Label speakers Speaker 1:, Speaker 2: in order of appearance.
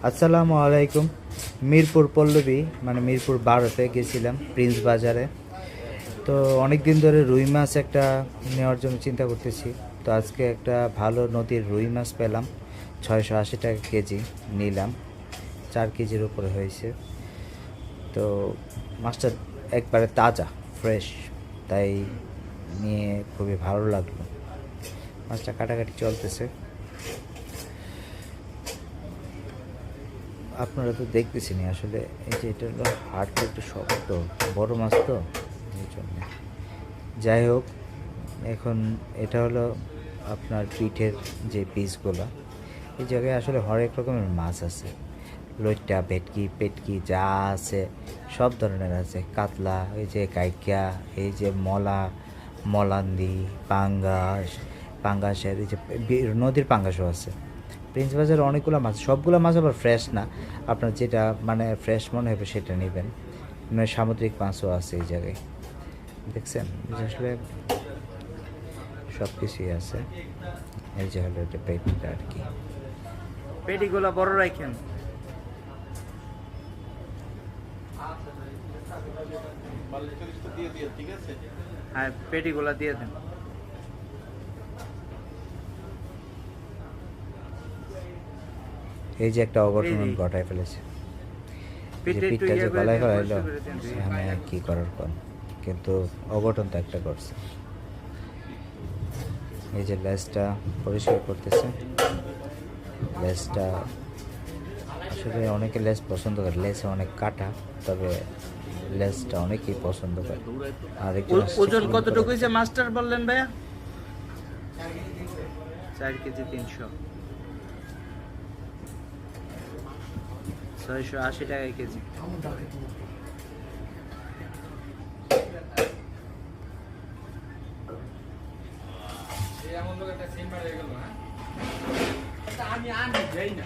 Speaker 1: আসসালামু আলাইকুম। মিরপুর পল্লবী মানে মিরপুর 12-তে গেছিলাম প্রিন্স বাজারে। তো অনেক দিন ধরে রুই মাছ একটা নেওয়ার জন্য চিন্তা করতেছি। তো আজকে একটা ভালো নদীর রুই মাছ পেলাম, 680 টাকা কেজি নিলাম। 4 কেজির উপরে হয়েছে। তো মাছটা একবারে তাজা, ফ্রেশ, তাই নিয়ে খুবই ভালো লাগলো। মাছটা কাটাকাটি চলতেছে, আপনারা তো দেখতেছেনই। আসলে এই যে এটা হলো হাড়টা একটু শক্ত, বড় মাছ তো, এই জন্যে। যাই হোক, এখন এটা হলো আপনার পিঠের যে পিসগুলো। এই জায়গায় আসলে হরেক রকমের মাছ আছে, লইট্টা, ভেটকি, পেটকি যা আছে সব ধরনের আছে। কাতলা, এই যে কাইকা, এই যে মলা, মলান্দি, পাঙ্গাস, পাঙ্গাসের এই যে নদীর পাঙ্গাসও আছে। প্রিন্স বাজারে অনেকগুলো মাছ, সবগুলো মাছ আবার ফ্রেশ না। আপনার যেটা মানে ফ্রেশ মনে হবে সেটা নেবেন। মানে সামুদ্রিক মাছও আছে এই জায়গায়, দেখছেন। আসলে সব কিছুই আছে। এই যে হলো এটা পেটিটা আর কি।
Speaker 2: পেটিগুলো বড় রাখেন। হ্যাঁ, পেটিগুলো দিয়ে দেন।
Speaker 1: এই যে একটা অঘটন ঘটায় ফেলেছে, এই যে পিঠটা যে গলায় ফেলাইলো, আমি আর কি করার কোন, কিন্তু অঘটন তো একটা করছে। এই যে লেজটা পরিষ্কার করতেছে। লেজটা আসলে অনেকে লেজ পছন্দ করে, লেজে অনেক কাটা, তবে লেজটা অনেকেই পছন্দ করে। আর
Speaker 2: ওজন কতটুকু হয়েছে মাস্টার বললেন ভাইয়া? 4 কেজি 300, 680 টাকা কেজি। আমি আনি যাই না।